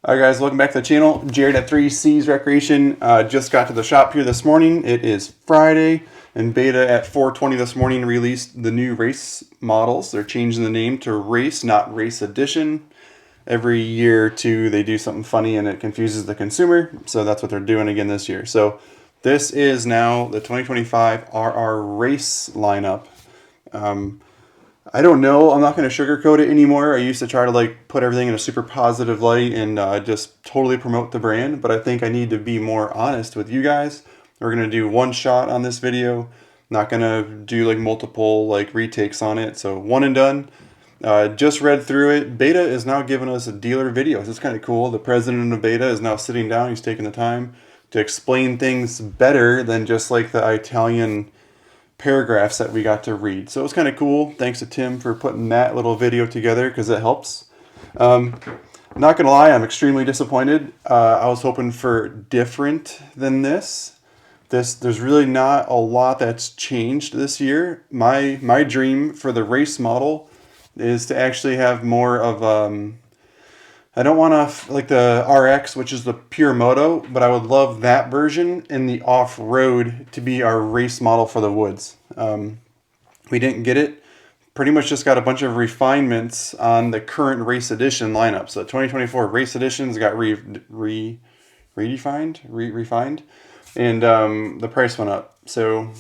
Alright guys, welcome back to the channel. Jared at 3C's Recreation. Just got to the shop here this morning. It is Friday, and Beta at 4:20 this morning released the new race models. They're changing the name to Race, not Race Edition. Every year or two they do something funny and it confuses the consumer, so that's what they're doing again this year. So this is now the 2025 RR Race lineup. I don't know. I'm not going to sugarcoat it anymore. I used to try to put everything in a super positive light and just totally promote the brand, but I think I need to be more honest with you guys. We're going to do one shot on this video. Not going to do multiple retakes on it. So one and done. Just read through it. Beta is now giving us a dealer videos. It's kind of cool. The president of Beta is now sitting down. He's taking the time to explain things better than just like the Italian paragraphs that we got to read. So it was kind of cool. Thanks to Tim for putting that little video together because it helps. Not gonna lie, I'm extremely disappointed. I was hoping for different than this. There's really not a lot that's changed this year. My dream for the race model is to actually have more of I don't want to like the RX, which is the pure moto, but I would love that version in the off-road to be our race model for the woods. We didn't get it. Pretty much just got a bunch of refinements on the current race edition lineup. So 2024 race editions got refined, and the price went up. So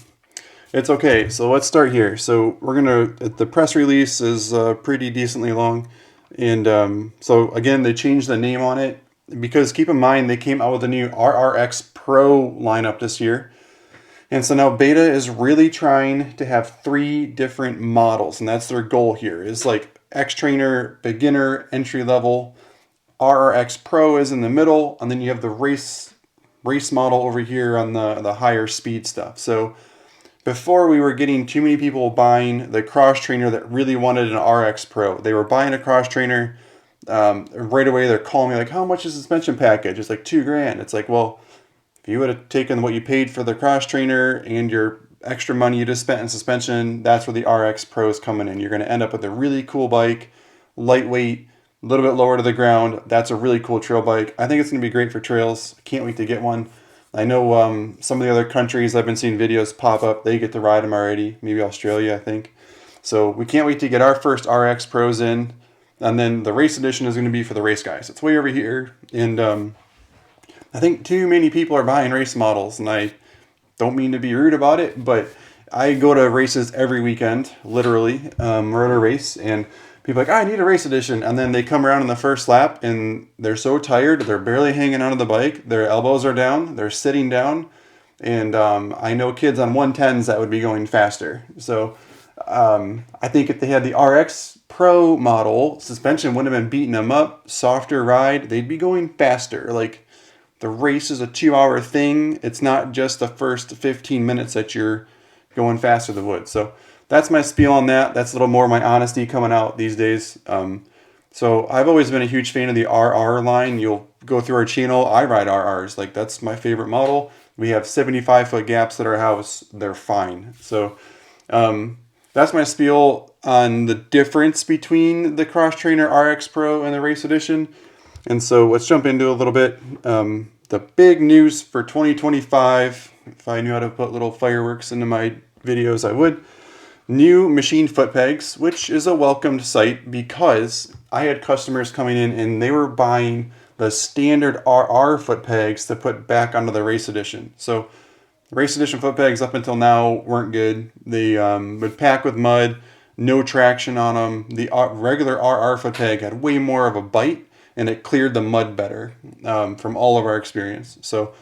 it's okay. So let's start here. So the press release is pretty decently long. And so again, they changed the name on it because keep in mind they came out with a new RRX Pro lineup this year. And so now Beta is really trying to have 3 different models, and that's their goal here. Is like X Trainer, beginner, entry level, RRX Pro is in the middle, and then you have the race model over here on the higher speed stuff. So before we were getting too many people buying the cross trainer that really wanted an RX Pro. They were buying a cross trainer. Right away they're calling me like, how much is the suspension package? It's like $2,000. It's like, well, if you would have taken what you paid for the cross trainer and your extra money you just spent in suspension, that's where the RX Pro is coming in. You're going to end up with a really cool bike, lightweight, a little bit lower to the ground. That's a really cool trail bike. I think it's going to be great for trails. Can't wait to get one. I know some of the other countries I've been seeing videos pop up, they get to ride them already. Maybe Australia, I think. So we can't wait to get our first RX Pros in. And then the race edition is going to be for the race guys. It's way over here. And I think too many people are buying race models. And I don't mean to be rude about it, but I go to races every weekend, literally. We're at a race and people are like, I need a race edition. And then they come around in the first lap and they're so tired, they're barely hanging onto the bike. Their elbows are down, they're sitting down. And I know kids on 110s that would be going faster. So I think if they had the RX Pro model, suspension wouldn't have been beating them up, softer ride, they'd be going faster. Like the race is a 2-hour thing. It's not just the first 15 minutes that you're going faster the woods. So that's my spiel on that. That's a little more of my honesty coming out these days. So I've always been a huge fan of the RR line. You'll go through our channel. I ride RRs. Like that's my favorite model. We have 75-foot gaps at our house. They're fine. So that's my spiel on the difference between the Cross Trainer RX Pro and the Race Edition. And so let's jump into a little bit. The big news for 2025, if I knew how to put little fireworks into my videos, I would. New machine foot pegs, which is a welcomed sight because I had customers coming in and they were buying the standard RR foot pegs to put back onto the Race Edition. So Race Edition foot pegs up until now weren't good. They would pack with mud, no traction on them. The regular RR foot peg had way more of a bite and it cleared the mud better from all of our experience. So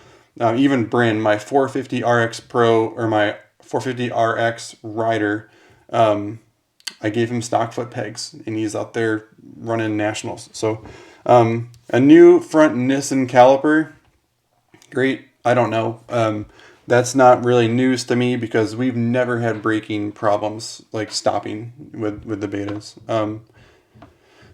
even Bryn, my 450 RX Pro or my 450 RX rider, I gave him stock foot pegs and he's out there running nationals. So a new front Nissan caliper, great. I don't know. That's not really news to me because we've never had braking problems like stopping with the Betas.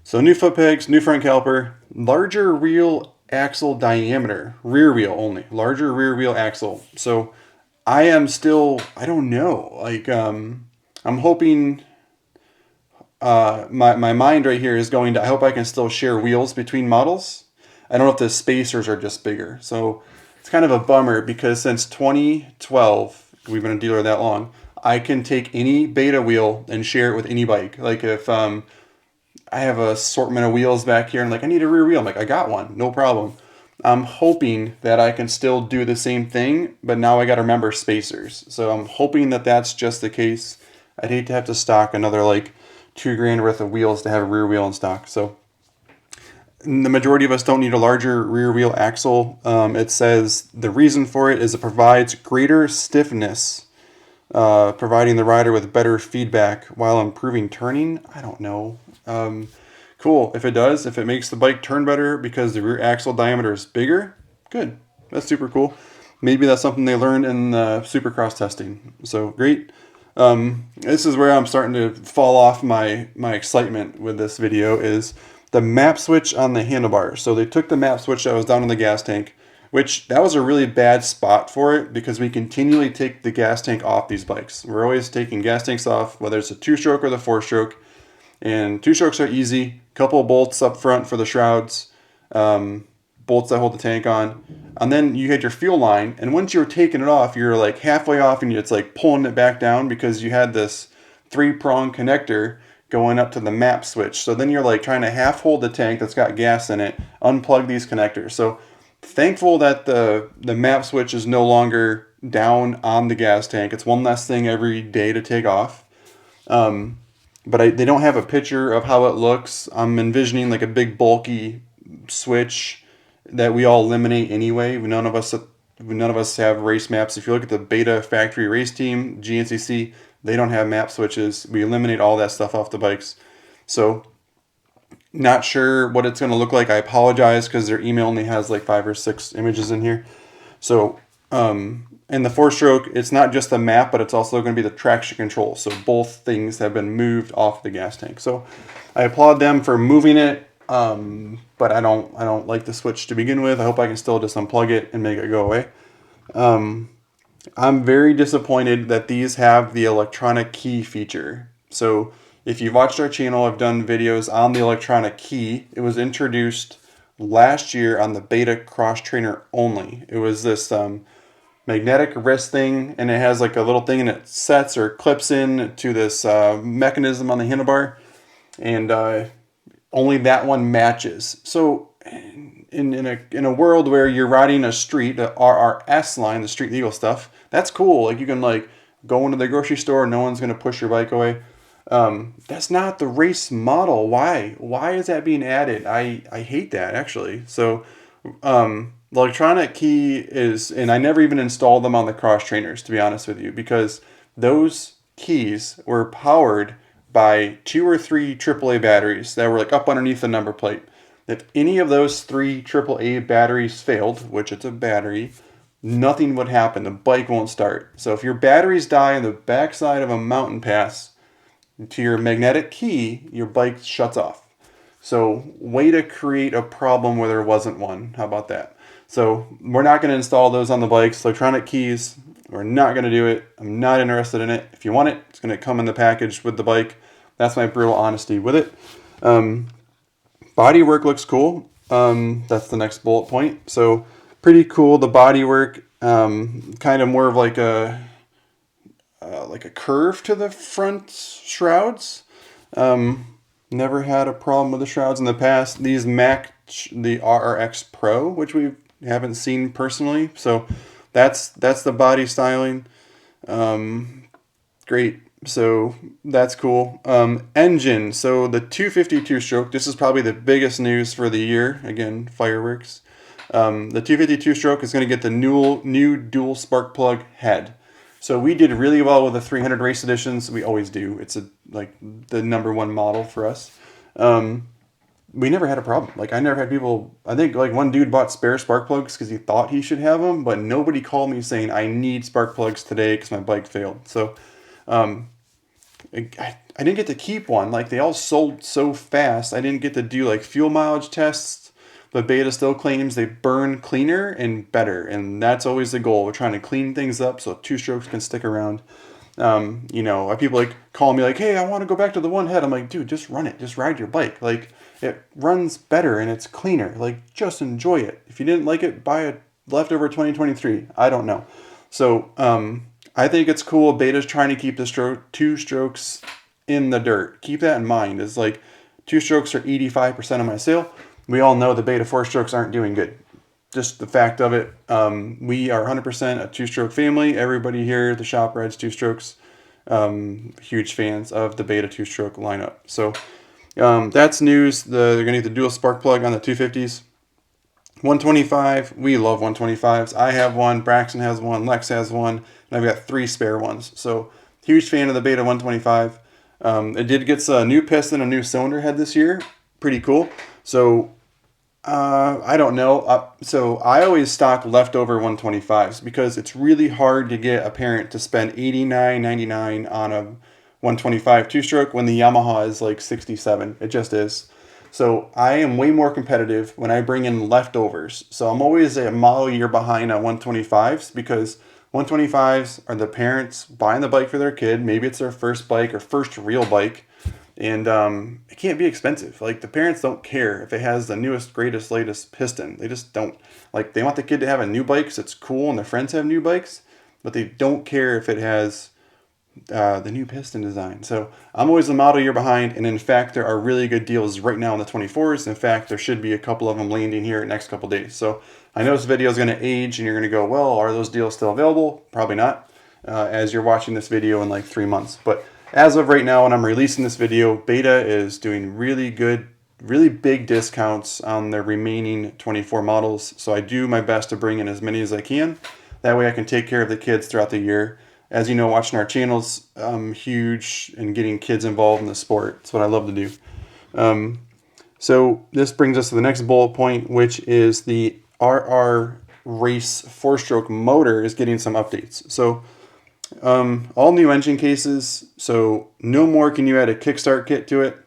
So new foot pegs, new front caliper, larger rear axle diameter, rear wheel only, larger rear wheel axle. So I am still, I don't know, I'm hoping, my mind right here is going to, I hope I can still share wheels between models. I don't know if the spacers are just bigger. So it's kind of a bummer because since 2012, we've been a dealer that long, I can take any beta wheel and share it with any bike. Like if I have a assortment of wheels back here and like I need a rear wheel, I'm like, I got one, no problem. I'm hoping that I can still do the same thing, but now I got to remember spacers. So I'm hoping that that's just the case. I'd hate to have to stock another like $2,000 worth of wheels to have a rear wheel in stock. So the majority of us don't need a larger rear wheel axle. It says the reason for it is it provides greater stiffness, providing the rider with better feedback while improving turning. I don't know. Cool. If it does, if it makes the bike turn better because the rear axle diameter is bigger, good. That's super cool. Maybe that's something they learned in the Supercross testing. So great. This is where I'm starting to fall off my excitement with this video is the map switch on the handlebars. So they took the map switch that was down in the gas tank, which that was a really bad spot for it because we continually take the gas tank off these bikes. We're always taking gas tanks off, whether it's a 2-stroke or the 4-stroke. And 2-strokes are easy. Couple of bolts up front for the shrouds, bolts that hold the tank on. And then you had your fuel line. And once you're taking it off, you're like halfway off and it's like pulling it back down because you had this 3-prong connector going up to the map switch. So then you're like trying to half hold the tank that's got gas in it, unplug these connectors. So thankful that the map switch is no longer down on the gas tank. It's one less thing every day to take off. But they don't have a picture of how it looks. I'm envisioning like a big bulky switch that we all eliminate anyway. None of us have race maps. If you look at the beta factory race team, GNCC, they don't have map switches. We eliminate all that stuff off the bikes. So not sure what it's going to look like. I apologize because their email only has like 5 or 6 images in here. So in the 4-stroke, it's not just the map, but it's also going to be the traction control. So both things have been moved off the gas tank. So I applaud them for moving it, but I don't like the switch to begin with. I hope I can still just unplug it and make it go away. I'm very disappointed that these have the electronic key feature. So if you've watched our channel, I've done videos on the electronic key. It was introduced last year on the beta cross trainer only. It was this magnetic wrist thing, and it has like a little thing and it sets or clips in to this mechanism on the handlebar, and only that one matches. So in a world where you're riding a street, the RRS line, the street legal stuff, that's cool. Like you can like go into the grocery store, no one's gonna push your bike away. That's not the race model. Why is that being added? I hate that actually. So the electronic key is, and I never even installed them on the cross trainers, to be honest with you, because those keys were powered by 2 or 3 AAA batteries that were like up underneath the number plate. If any of those 3 AAA batteries failed, which it's a battery, nothing would happen. The bike won't start. So if your batteries die on the backside of a mountain pass to your magnetic key, your bike shuts off. So way to create a problem where there wasn't one. How about that? So we're not going to install those on the bikes. Electronic keys, we're not going to do it. I'm not interested in it. If you want it, it's going to come in the package with the bike. That's my brutal honesty with it. Bodywork looks cool. That's the next bullet point. So pretty cool. The bodywork, kind of more of like a curve to the front shrouds. Never had a problem with the shrouds in the past. These match the RRX Pro, which we haven't seen personally. So that's the body styling. Great. So that's cool. Engine. So the 252 stroke, this is probably the biggest news for the year. Again, fireworks. The 252 stroke is going to get the new dual spark plug head. So we did really well with the 300 race editions. We always do. It's like the #1 model for us. We never had a problem. Like I never had people. I think like one dude bought spare spark plugs because he thought he should have them, but nobody called me saying I need spark plugs today because my bike failed. So I didn't get to keep one. Like they all sold so fast. I didn't get to do like fuel mileage tests. But Beta still claims they burn cleaner and better, and that's always the goal. We're trying to clean things up so 2-strokes can stick around. People like call me like, "Hey, I want to go back to the one head." I'm like, "Dude, just run it. Just ride your bike." Like, it runs better and it's cleaner. Like, just enjoy it. If you didn't like it, buy a leftover 2023. I don't know. So I think it's cool. Beta's trying to keep the two strokes in the dirt. Keep that in mind. It's like two strokes are 85% of my sale. We all know the Beta four strokes aren't doing good. Just the fact of it. We are 100% a two-stroke family. Everybody here at the shop rides two strokes. Huge fans of the Beta two-stroke lineup. So that's news. They're going to get the dual spark plug on the 250s. 125, we love 125s. I have one, Braxton has one, Lex has one, and I've got 3 spare ones. So, huge fan of the Beta 125. It did get a new piston, a new cylinder head this year. Pretty cool. So, I don't know. So, I always stock leftover 125s because it's really hard to get a parent to spend $89.99 on a 125 two-stroke when the Yamaha is like 67. It just is. So I am way more competitive when I bring in leftovers. So I'm always a model year behind on 125s because 125s are the parents buying the bike for their kid. Maybe it's their first bike or first real bike. And it can't be expensive. Like, the parents don't care if it has the newest, greatest, latest piston. They just don't. Like, they want the kid to have a new bike because it's cool and their friends have new bikes. But they don't care if it has the new piston design. So I'm always a model year behind, and in fact there are really good deals right now on the 24s. In fact, there should be a couple of them landing here in the next couple days. So I know this video is going to age and you're going to go, well, are those deals still available? Probably not, as you're watching this video in like 3 months. But as of right now, when I'm releasing this video, Beta is doing really good, really big discounts on their remaining 24 models. So I do my best to bring in as many as I can. That way I can take care of the kids throughout the year. As you know, watching our channel's huge and getting kids involved in the sport. It's what I love to do. So this brings us to the next bullet point, which is the RR Race 4-stroke motor is getting some updates. So all new engine cases, so no more can you add a kickstart kit to it.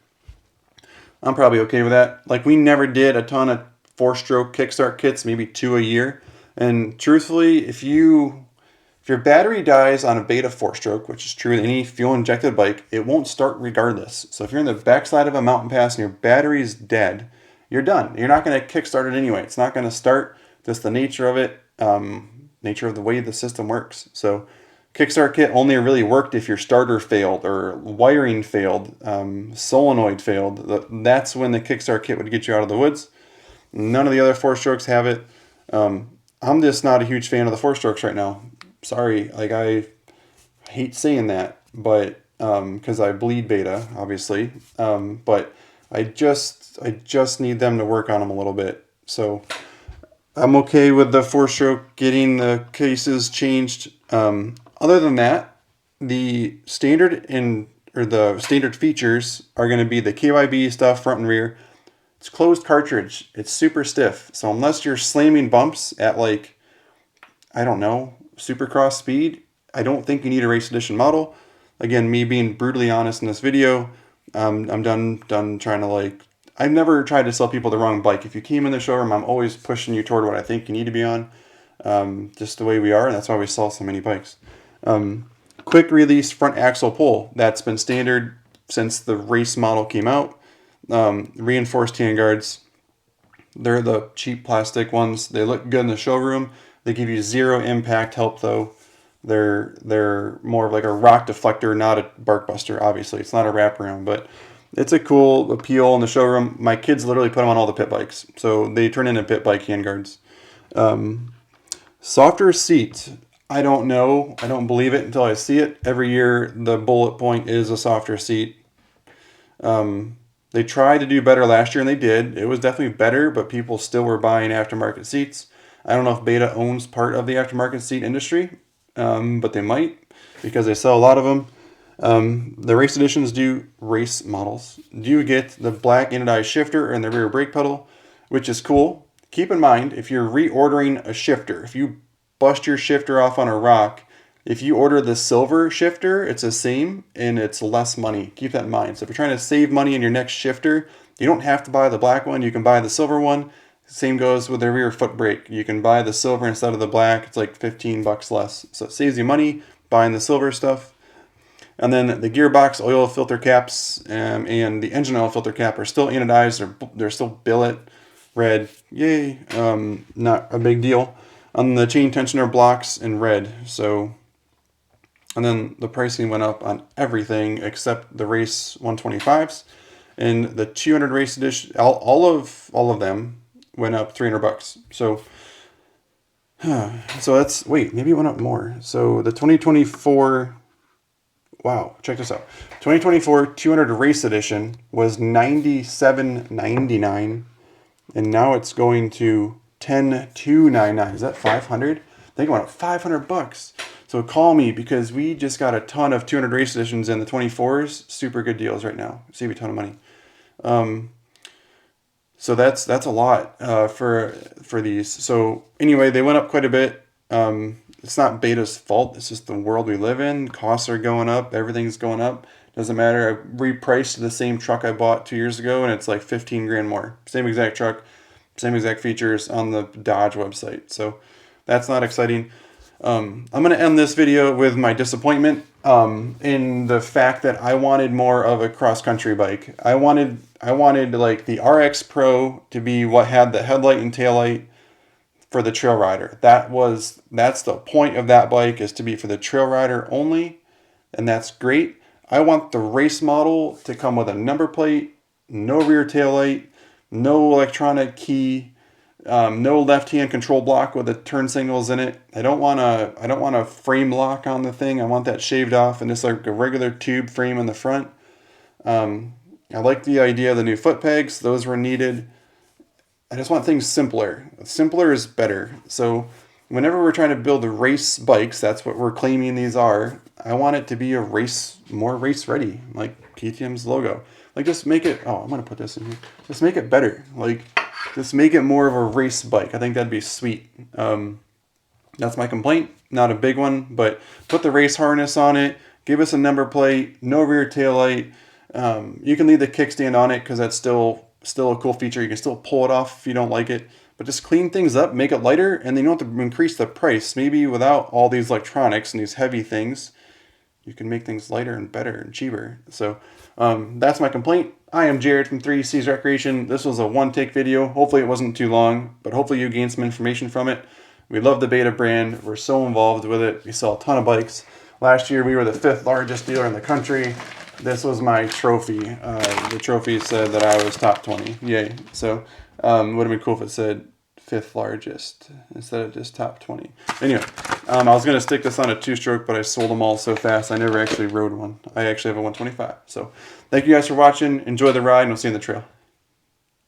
I'm probably okay with that. Like, we never did a ton of 4-stroke kickstart kits, maybe 2 a year. And truthfully, if your battery dies on a Beta 4-stroke, which is true with any fuel-injected bike, it won't start regardless. So if you're in the backside of a mountain pass and your battery is dead, you're done. You're not going to kickstart it anyway. It's not going to start. Just the nature of it, nature of the way the system works. So kickstart kit only really worked if your starter failed or wiring failed, solenoid failed. That's when the kickstart kit would get you out of the woods. None of the other 4-strokes have it. I'm just not a huge fan of the 4-strokes right now. Sorry, like, I hate saying that, but because I bleed Beta, obviously, but I just need them to work on them a little bit. So I'm okay with the 4-stroke getting the cases changed. Other than that, the standard the standard features are going to be the KYB stuff, front and rear. It's closed cartridge. It's super stiff. So unless you're slamming bumps at, like, I don't know, Supercross speed, I don't think you need a race edition model. Again, me being brutally honest in this video, I'm done trying to, like, I've never tried to sell people the wrong bike. If you came in the showroom, I'm always pushing you toward what I think you need to be on, just the way we are, and that's why we sell so many bikes. Quick release front axle pull, that's been standard since the race model came out. Reinforced handguards, they're the cheap plastic ones. They look good in the showroom. They give you zero impact help, though. They're more of like a rock deflector, not a bark buster. Obviously, it's not a wraparound, but it's a cool appeal in the showroom. My kids literally put them on all the pit bikes, so they turn into pit bike handguards. Softer seat. I don't know. I don't believe it until I see it. Every year, the bullet point is a softer seat. They tried to do better last year, and they did. It was definitely better, but people still were buying aftermarket seats. I don't know if Beta owns part of the aftermarket seat industry, but they might, because they sell a lot of them. The race editions race models do get the black anodized shifter and the rear brake pedal, which is cool. Keep in mind, if you're reordering a shifter, if you bust your shifter off on a rock, if you order the silver shifter, it's the same and it's less money. Keep that in mind. So if you're trying to save money in your next shifter, you don't have to buy the black one. You can buy the silver one. Same goes with the rear foot brake. You can buy the silver instead of the black. It's like $15 less. So it saves you money buying the silver stuff. And then the gearbox oil filter caps and the engine oil filter cap are still anodized. They're still billet red. Yay. Not a big deal. On the chain tensioner blocks in red. So, and then the pricing went up on everything except the race 125s. And the 200 race edition, all of them went up $300. So, so that's, wait, maybe it went up more. So the 2024, wow, check this out. 2024 200 race edition was $97.99, and now it's going to $10,299. Is that 500? I think it went up $500. So call me, because we just got a ton of 200 race editions in the 24s. Super good deals right now. Save a ton of money. So that's a lot for these. So anyway, they went up quite a bit. It's not Beta's fault. It's just the world we live in. Costs are going up. Everything's going up. Doesn't matter. I repriced the same truck I bought 2 years ago, and it's like 15 grand more. Same exact truck, same exact features on the Dodge website. So that's not exciting. I'm going to end this video with my disappointment in the fact that I wanted more of a cross-country bike. I wanted like the RX Pro to be what had the headlight and taillight for the trail rider. That's the point of that bike, is to be for the trail rider only, and that's great. I want the race model to come with a number plate, no rear taillight, no electronic key, no left-hand control block with the turn signals in it. I don't want a frame lock on the thing. I want that shaved off and just like a regular tube frame in the front. I like the idea of the new foot pegs. Those were needed. I just want things simpler. Simpler is better. So whenever we're trying to build the race bikes, that's what we're claiming these are. I want it to be more race ready, like KTM's logo. Like, just make it, oh, I'm going to put this in here. Just make it better. Like, just make it more of a race bike. I think that'd be sweet. That's my complaint. Not a big one, but put the race harness on it. Give us a number plate. No rear taillight. You can leave the kickstand on it because that's still a cool feature. You can still pull it off if you don't like it. But just clean things up, make it lighter, and then you don't have to increase the price. Maybe without all these electronics and these heavy things, you can make things lighter and better and cheaper. So that's my complaint. I am Jared from 3C's Recreation. This was a one-take video. Hopefully it wasn't too long, but hopefully you gained some information from it. We love the Beta brand. We're so involved with it. We sell a ton of bikes. Last year we were the 5th largest dealer in the country. This was my trophy. The trophy said that I was top 20. Yay. So it would have been cool if it said 5th largest instead of just top 20. Anyway, I was going to stick this on a 2-stroke, but I sold them all so fast I never actually rode one. I actually have a 125. So thank you guys for watching. Enjoy the ride, and we'll see you on the trail.